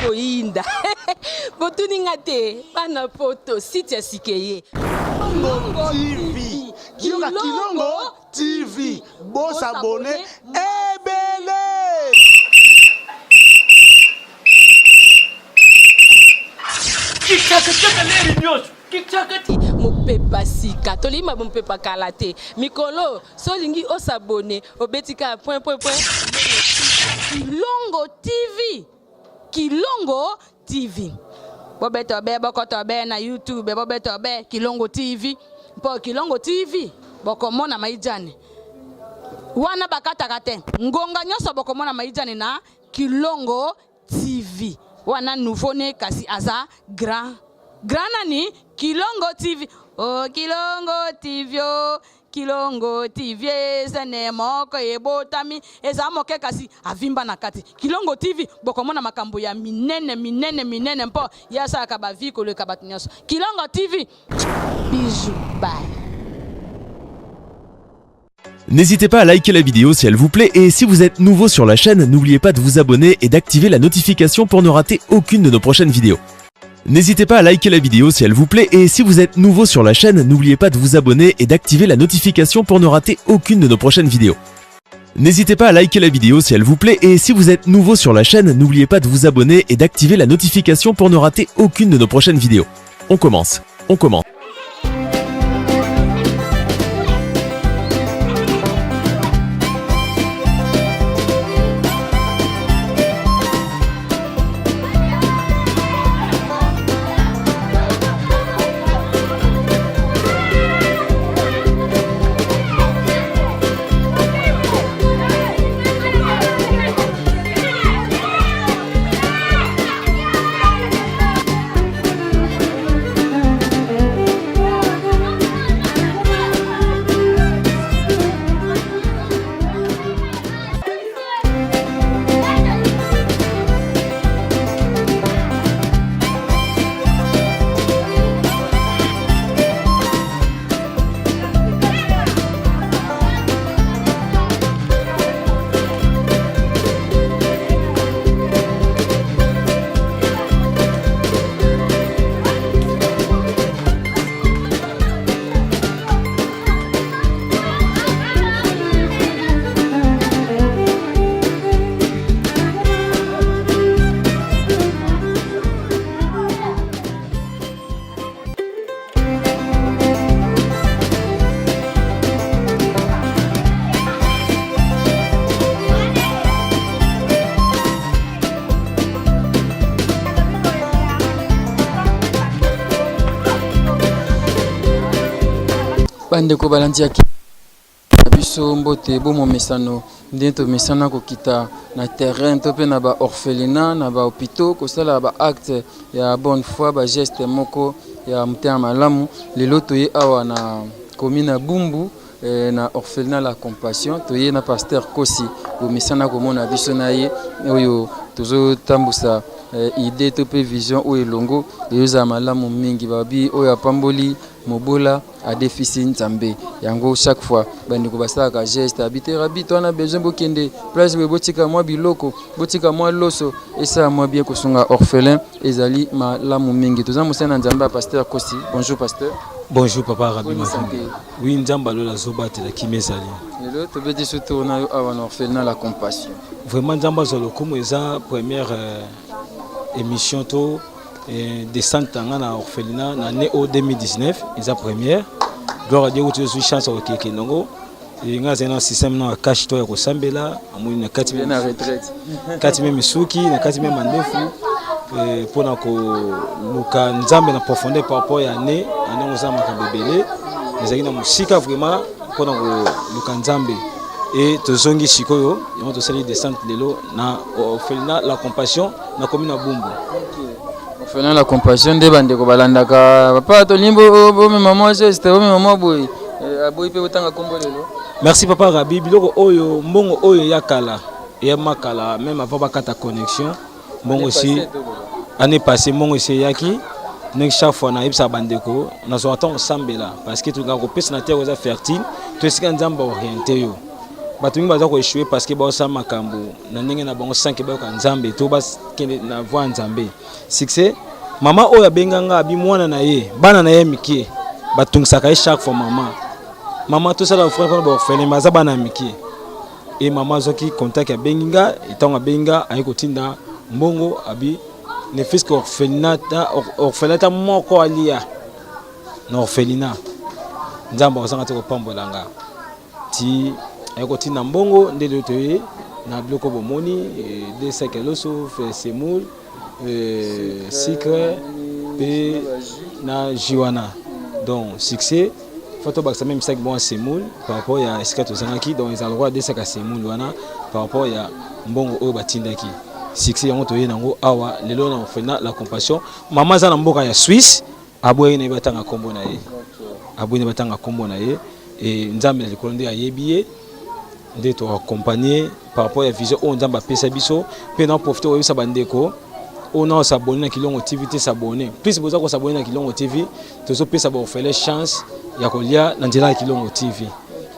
koinda. Botuninga te, bana poto, site sikeye. Kilongo TV. Kilongo TV. Bon s'abonner. Ebele. Mopepa sika tolima mopepa kalate mikolo solingi osabone obetika point Kilongo TV bobeto be bokoto be na YouTube bobeto be Kilongo TV po Kilongo TV bokomona maijane wana bakataka te ngonga nyoso bokomona maijane na Kilongo TV wana nouveau ne kasi aza grand nani Kilongo TV. Oh Kilongo TV, oh Kilongo TV, sene moko ebotami eza moke kasi avimba na kati. Kilongo TV bokomona makambo ya minene mpo yasa ka ba vie ko le kabatinyaso. Kilongo TV. Bisous, bye. N'hésitez pas à liker la vidéo si elle vous plaît et si vous êtes nouveau sur la chaîne, n'oubliez pas de vous abonner et d'activer la notification pour ne rater aucune de nos prochaines vidéos. N'hésitez pas à liker la vidéo si elle vous plaît et si vous êtes nouveau sur la chaîne, n'oubliez pas de vous abonner et d'activer la notification pour ne rater aucune de nos prochaines vidéos. N'hésitez pas à liker la vidéo si elle vous plaît et si vous êtes nouveau sur la chaîne, n'oubliez pas de vous abonner et d'activer la notification pour ne rater aucune de nos prochaines vidéos. On commence. Bandeko balandiaki biso mbote bomo mesano ndento mesana ko kita na terrain to pe na ba orphelinat na ba hôpitaux ko sala ba acte ya bonne foi ba geste moko ya mutema malamu lelo toye awa na commune Bumbu na orphelinat la compassion toye na pasteur Kosi bo mesana ko mona biso na ye oyo tozo tambusa idée to pe vision o elongo yoza malamu mingi babi oyo apamboli mobola a déficit nzambe yango chaque fois bandiko basaka geste habiter habite on a besoin bokende place botika moi biloko botika moi loso et ça moi bien kosunga orphelin ezali malamu mingi toza musena nzambe pasteur Kosi. Bonjour pasteur. Bonjour papa Rabi. Oui nzamba lola zobate la kimezali lelo to beti surtout na yo awa na orphelinat la compassion vraiment nzamba zolo comme eza première émission to descente na orphelinat na année 2019 eza première gloire à Dieu que tu chance au keke ndongo nga zena système na cash to ya kosambela amuni na kati na retraite kati même suki na kati même mandefu pona ko luka nzambe na profondeur par rapport ya année oza makabebele ezaki na musika vraiment pona ko luka nzambe et tozongi sikoyo yango tosali descente lelo na orphelinat la compassion na commune ya Bumbu. Orphelinat la compassion de bandeko balandaka papa to limbo bomi maman c'était bomi maman boy aboyi pe otanga kombo lelo. Merci papa Rabi biloko oyo mbongo oyo ya kala ya makala même avant bakata connexion mbongo aussi année passée mbongo aussi yaki chaque fois na ibsa bandeko na so attend sambela parce que tu ga ko pesa na terre oza fertile to esika nzamba orienté yo bato mingi baza koéchouer parce que baosala makambo na ndenge na bango sanke bayoka nzambe to bakende na voi nzambe succès mama oyo abenganga abi mwana na ye bana na ye mike batungisaka ye chaque fois mama tosala frère mpona baorphelin baza bana mike e mama azwaki contact abengi nga etango abengi nga aye kotinda mbongo abi ne fiske orphelinat moko alia na orphelinat nzambe akozanga te kopambola nga ti aye kotinda mbongo nde lelo toye na biloko bomoni de seke loso semoule sucre pe na jiwana donc succès photo bakisa même sac bon semoule par rapport à esika tozangaki donc ils ont le droit de sac semoule wana par rapport à mbongo oyo batindaki succès yango toye nango awa lelo na ofena la compassion mama za na mboka ya Suisse aboye ne batanga kombo na ye aboye ne batanga kombo na ye et nzambe na likolo nde ayebiye nde to accompagner par rapport à vision oyo nzambe apesa biso pe na profiter oyebisa bandeko on a s'abonner na Kilongo TV te s'abonner plus besoin ko s'abonner na Kilongo TV tozo pesa ba offrir chance ya kolia na nzela ya Kilongo TV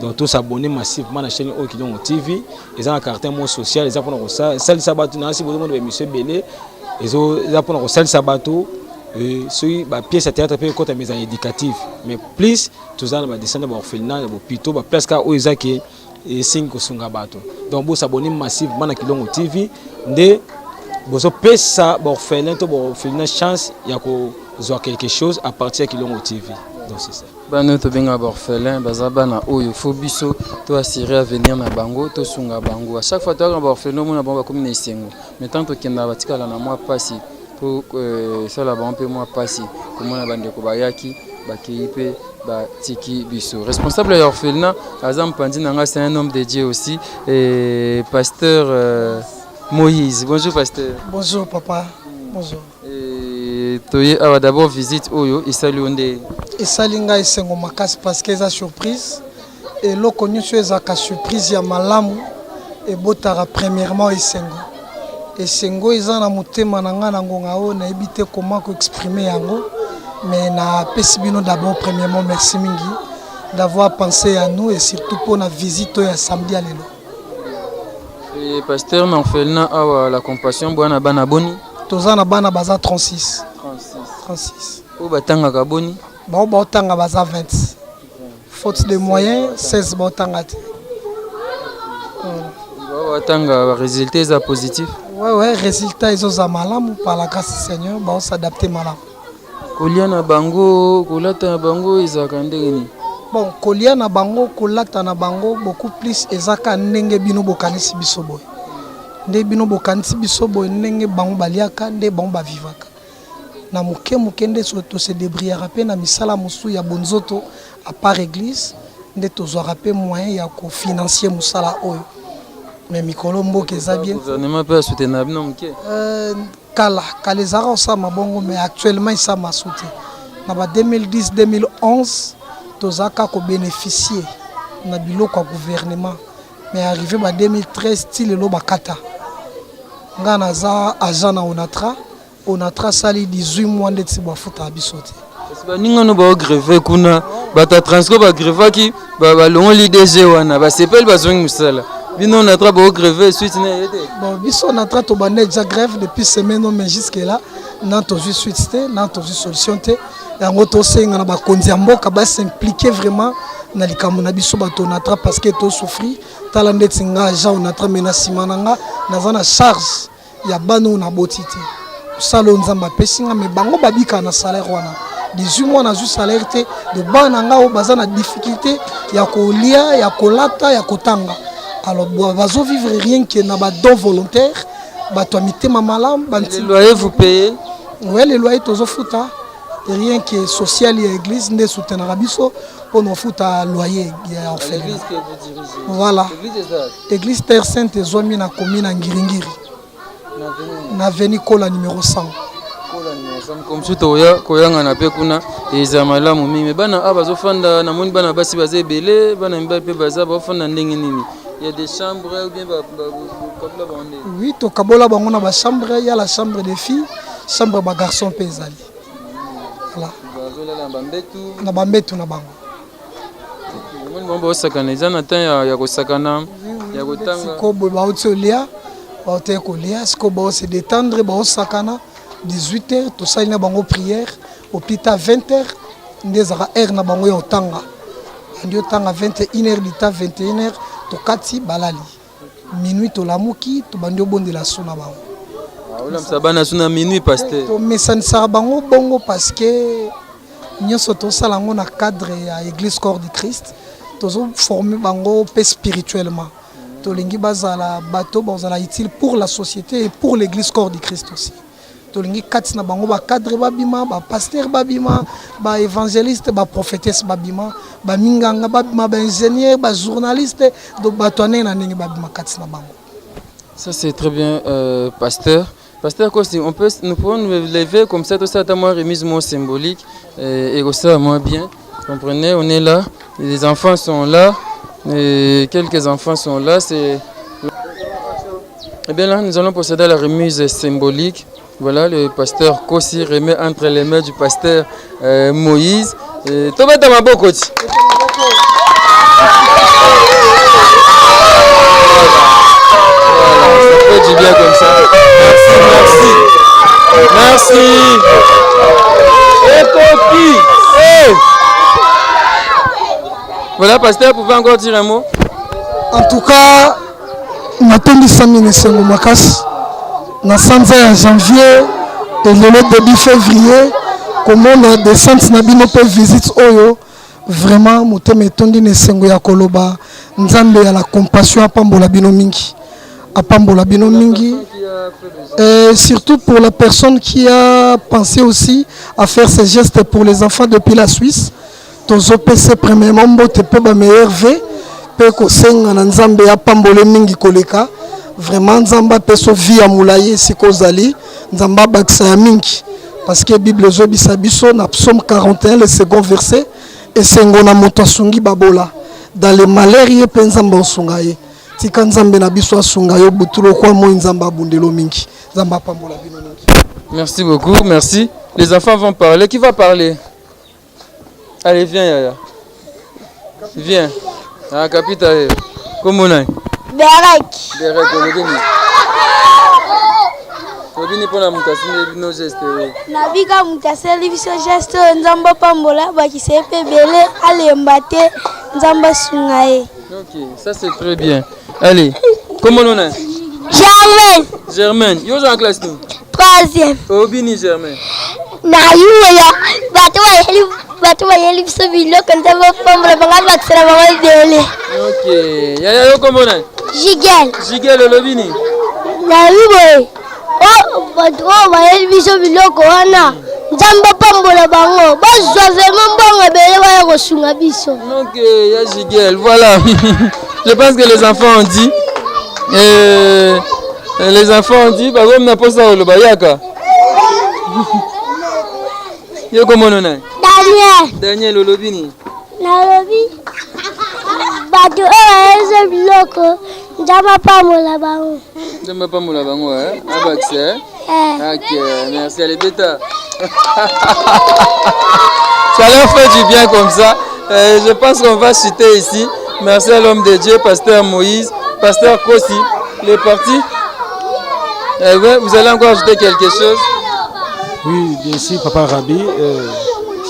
donc tous s'abonner massivement na chaîne o Kilongo TV ils ont un caractère mon social ils ont pour ko ça sabatu na si besoin de monsieur Belé ils ont pour ko ça sabatu et ba pièce à théâtre pe côté mes éducative mais plus tous en ba descendre ba orphelinat ba hôpital ba place ka o ezaki et 5 sunga bato donc vous s'abonner massivement na Kilongo TV nde bozo pesa ba orphelin to ba orphelin chance ya ko zoa quelque chose à partir de Kilongo TV donc c'est ça bana to benga ba orphelin bazaba na oyo faut biso to assurer à venir na bango to sunga bango à chaque fois to ba orphelin mo na bango comme na isengo mais tant que kenda batikala na moi pasi pour ça la ban peu moi pasi comme na bande ko bayaki bakipe ba tiki biso responsable de l'orphelinat azam pandi nanga c'est un homme de Dieu aussi et pasteur Moïse. Bonjour pasteur. Bonjour papa. Bonjour. Et toye awa d'abord visite oyo isali onde. Isali nga isengo makasi parce que eza surprise et lo connu sur eza ka surprise ya malamu et botara premièrement isengo. Isengo eza na motema na nga na ngonga o na ebité comment ko exprimer yango mais na pesi bino d'abord premièrement merci mingi d'avoir pensé à nous et surtout pour la visite ya samedi à lelo. Et pasteur na orphelinat awa la compassion bwana bana boni tozana bana baza 36 o batanga ka boni ba otanga baza 20 faute de moyens 16 ba otanga te ba batanga résultat est positif ouais résultat ils ont malamu par la grâce du Seigneur ba s'adapter malamu kolia na bango kolata na bango izaka ndenge ni bon kolia na bango kolata na bango beaucoup plus ezaka ndenge bino bokanisi biso boy nde bino bokanisi biso boy ndenge bango baliaka nde bango bavivaka na muke nde to se débrouiller pe na misala musu ya bonzoto à part église nde tozwaka pe moyen ya ko financer musala oyo mais mikolo mboka eza bien gouvernement peut soutenir bino muke kala ezaka osama bongo mais actuellement isa masute na ba 2010 2011 tozaka ko bénéficier na biloko ya gouvernement mais arrivé ba 2013 style lo bakata nga naza agent na onatra sali 18 mois ndeti bafuta bisote ba ninga no ba greve kuna bata transco ba greve ki ba longo l'IDG wana ba sepel ba zongi musala bino na tra ba greve suite na yete bon biso na tra to bande déjà grève depuis semaine mais jusque là na to suite te na to solution te yango to senga na ba konzi mboka ba s'impliquer vraiment na likambo na biso bato na tra parce que to souffrir tala ndeti nga agent na tra menacement nanga na na charge ya bano na botité salo nzamba pesinga mais bango babika na salaire wana 18 mois na juste salaire te de bana nga o baza na difficulté ya kolia ya kolata ya kotanga alors bazo vivre rien que na ba don volontaire bato mitema malam banti loyer vous payez ouais les loyers tozo futa rien que social et église nde soutenir biso pour nous futa loyer ya orphelinat. L'église que vous dirigez. Voilà. Église Terre Sainte ezwami na commune Ngiringiri. Na veni kola numéro 100. Kola numéro 100 comme tout koyanga na pe kuna eza malamu mingi bana abazo fanda na moni bana basi baze belé bana mba pe baza ba fanda ndenge nini. Il y a des chambres ou bien kabla bande. Oui, to kabola bango na ba chambre, il y a la chambre des filles, chambre ba garçon pe ezali. Voilà. Na bambetu na bango. Moni bomba osakana eza na temps ya kosakana. ya kotanga sikoyo boye bauti olia baoteye kolia sikoyo baose détendre baosakana 18h tosali na bango prière opita 20h nde ezalaka heure na bango ya otanga andi otanga 21h lita 21h tokati balali minuit tolamuki tobandi obondela so na bango olamisa bana so na minuit pasteur tomesanisaka bango bongo parce que nyonso tosala yango na cadre ya église corps du Christ tozoforme bango mpe spirituellement tolingi bazala bato bazala utile pour la société et pour l'église corps du Christ aussi tolingi kati na bango bacadre babima bapaster babima baévangéliste baprophétesse babima baminganga babima baingénieur bajournaliste donc bato anenge na ndenge babima kati na bango. Ça c'est très bien pasteur. Pasteur Kosi, nous pouvons nous lever comme ça, tout ça à moi remise moins symbolique et ça moins bien. Comprenez, on est là, les enfants sont là, et quelques enfants sont là. Et bien là, nous allons procéder à la remise symbolique. Voilà, le pasteur Kosi remet entre les mains du pasteur Moïse. Tobé Tamabokoti. Voilà, ça fait du bien comme ça. Merci. Et copie. Voilà, pasteur, vous pouvez encore dire un mot? En tout cas, natondisami nesengo makasi na sanza ya janvier et le début février komona descente na bino pe visite oyo vraiment motema etondi nesengo ya koloba nzambe ya la compassion apambola bino mingi et surtout pour la personne qui a pensé aussi à faire ces gestes pour les enfants depuis la Suisse. Tozo pese premièrement mbote pe ba meilleur ve pe ko senga na nzambe ya pambole mingi koleka vraiment nzamba peso vie ya mulaye sikozali nzamba bakisa ya mingi parce que Bible zo bisabiso na psaume 41 le second verset et sengo na moto asungi babola dans les malheurs ye pe nzamba osunga ye tika nzambe na biso asunga yo butulo kwa mo nzamba bundelo mingi nzamba pambola bino mingi. Merci beaucoup, merci. Les enfants vont parler. Qui va parler? Allez, viens, Yaya. Viens. Ah, capitaine. Comment on est? Berek. Berek, on est venu. On est venu pour la mutation de nos gestes. Naviga mutation de nos gestes. Nzamba pambola, baki sepe bele, allez mbate, nzamba sungaye. Ok, ça c'est très bien. Allez, comment on est? Germaine. Germaine, yo en classe nous? 3e. Obini Germaine. Na yuya, batu wa yeli biso bilo kanta ba pambola banga baksera banga bele. Ok, Yaya yo comment on est? Jigel. Jigel Olobini. Na yuboy. Oh, batu wa yeli biso bilo ko wana. Nzamba pambola bango. Bazwa vraiment bango bele wa ko sunga biso. Ok, ya Jigel, voilà. Je pense que les enfants ont dit. Les enfants ont dit, bah comme n'a pas ça le bayaka. Yo comment on est? Daniel. Daniel Olobini. Nalobi. Batu eze biloko. Nzamba pambola bango. Nzamba pambola bango hein? Abaxé. Ok, merci allez bêta. Ça leur fait du bien comme ça. Je pense qu'on va chuter ici. Merci à l'homme de Dieu, pasteur Moïse, pasteur Kosi. Il est parti. Vous allez encore ajouter quelque chose? Oui, bien sûr, Papa Rabi,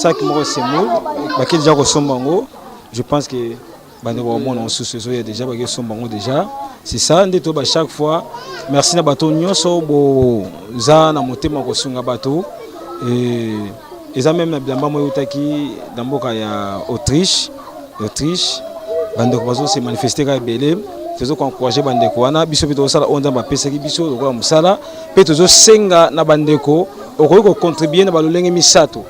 ça qui me semble, déjà je pense que il y a déjà c'est ça, chaque fois. Merci à bateau nyonso bo za na motema ko sunga bateau et eza même na bilamba mo yutaki na mboka ya Autriche bandeko bazo se manifester ka belé tozo ko encourager bandeko wana biso bito sala onda ba pesaki biso ko musala pe tozo senga na bandeko okoki ko contribuer na balolenge misato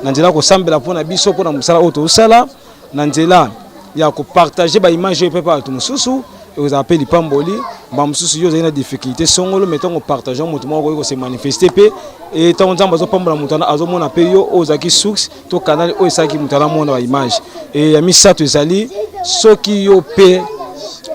na nzela ko sambela pona biso pona musala oto usala na nzela ya ko partager ba image pe pa to mususu et vous appelez pamboli ba mususu yo zina difficulté songolo mettons ko partager mutu moko ko se manifester pe et tant nzamba zo pambola mutana azo mona pe yo ozaki source to canal o esaki mutana mona ba image et ya misato ezali soki yo pe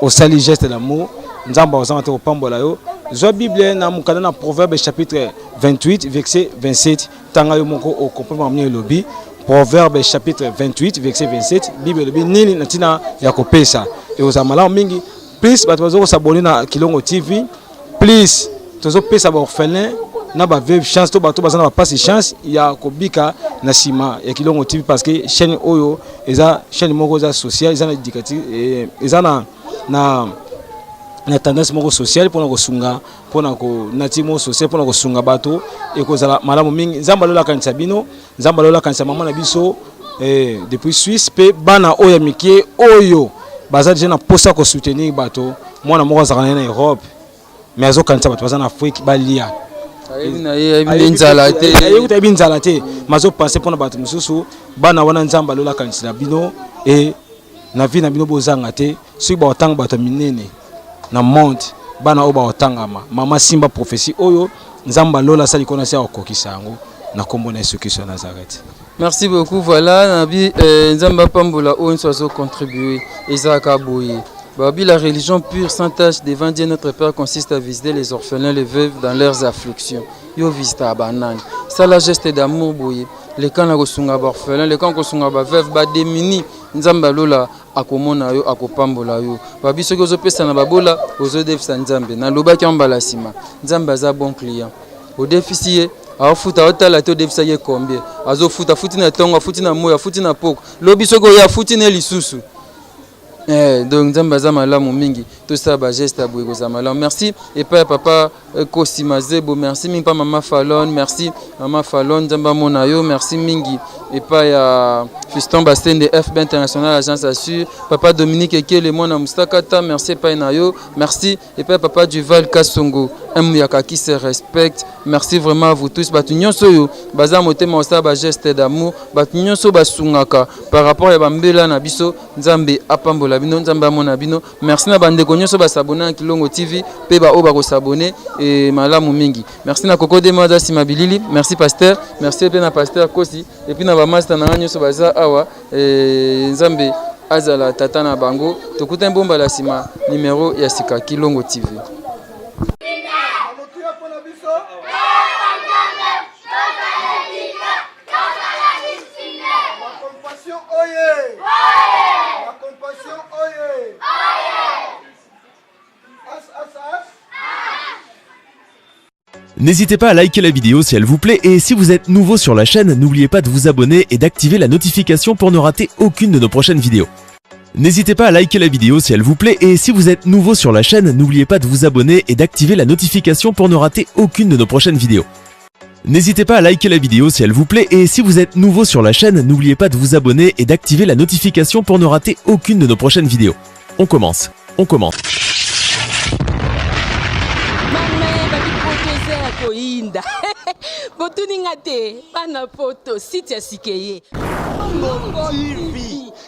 au sali geste d'amour nzamba ozanga te pambola yo zo Bible na mukana na Proverbe chapitre 28 verset 27 tanga yo moko o comprendre mamier lobi Proverbe chapitre 28 verset 27 Bible lobi nini natina ya kopesa et ozamala mingi plus bato bazo s'abonner na Kilongo TV plus tozo pesa ba orphelin na ba veuve chance to bato bazana ba passe chance ya kobika na sima ya Kilongo TV parce que chaîne oyo eza chaîne moko za social eza na éducative eza na tendance moko sociale pour ko sunga pour ko natimo social pour ko sunga bato e ko zala malamu mingi nzamba lola kanisa bino nzamba lola kanisa mama na biso depuis Suisse pe bana oya mikie oyo baza déjà na posa ko soutenir bato mwana moko za kana na Europe mais azo kanisa bato baza na Afrique balia binzala te mazo penser pour na bato mususu bana wana nzamba lola kanisa bino e na vie na bino bozanga te soki ba otanga bato minene na monde bana oba otangama mama simba prophétie oyo nzamba lola sali kona sia okokisa yango na kombo na Yesu Kristo Nazareth. Merci beaucoup. Voilà, Nabi Nzamba Pambola on soit contribué Isaac Aboye. Babi, la religion pure sans tâche devant Dieu notre Père consiste à visiter les orphelins, les veuves dans leurs afflictions. Yo visite à banane. Ça la geste d'amour boye. Les camps na kosunga ba orphelins, les camps kosunga ba veuve ba démunis. Nzamba lola akomona yo akopambola yo. Babi soki ozopesa na babola ozodefisa Nzambe. Na loba ki ambala sima. Nzamba za bon client. Au déficit afuta otala to defisa ye combien. Azo futa futi na tongo, futi na moya, futi na poko. Lobi soko ya futi na lisusu. Donc Nzamba za malamu mingi. Tout ça ba geste aboué za malamu. Merci et papa Kosima Zebo, merci mingi pa mama Fallon, merci mama Fallon Nzamba monayo, merci mingi et pas ya Fiston Bastien de FB International Agence Assure, papa Dominique Ekele mona Mustakata, merci pa nayo, merci et pas papa Duval Kasongo, Muyaka qui se respecte. Merci vraiment à vous tous. Batunyon soyo baza motema osa ba geste d'amour, batunyon so basungaka par rapport ya bambela na biso Nzambe apambola bino Nzamba mona bino. Merci na bande konyo so basabona na Kilongo TV pe ba oba ko s'abonner et malamu mingi. Merci na Koko Demaza Simabilili, merci pasteur, merci pe na pasteur Kosi et puis na ba master na nyo so baza awa Nzambe azala tata na bango tokuta mbomba la sima numéro ya sika Kilongo TV. N'hésitez pas à liker la vidéo si elle vous plaît et si vous êtes nouveau sur la chaîne, n'oubliez pas de vous abonner et d'activer la notification pour ne rater aucune de nos prochaines vidéos. N'hésitez pas à liker la vidéo si elle vous plaît et si vous êtes nouveau sur la chaîne, n'oubliez pas de vous abonner et d'activer la notification pour ne rater aucune de nos prochaines vidéos. N'hésitez pas à liker la vidéo si elle vous plaît et si vous êtes nouveau sur la chaîne, n'oubliez pas de vous abonner et d'activer la notification pour ne rater aucune de nos prochaines vidéos. On commence.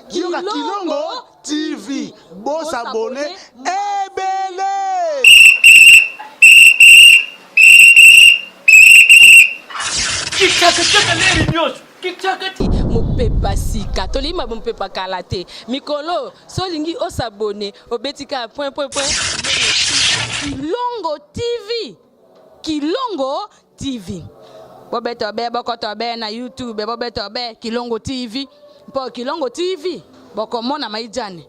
Kilongo TV, bon s'abonner, ebele. Mopepa sika tolima mopepa kalate mikolo solingi osabone obetika point Kilongo TV bobeto be bokoto be na YouTube bobeto be Kilongo TV po Kilongo TV bokomona maijane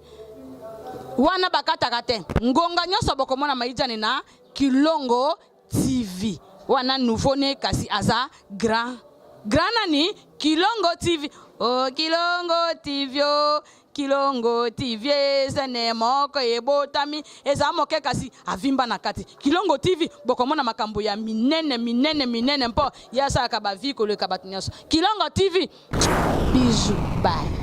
wana bakataka te ngonga nyoso bokomona maijane na Kilongo TV wana nouveau ne kasi aza grand nani Kilongo TV oh Kilongo TV zene moko ebotami eza moke kasi avimba na kati Kilongo TV bokomona makambo ya minene mpo yasa ka ba vie ko le kabatunyaso Kilongo TV bijou bye.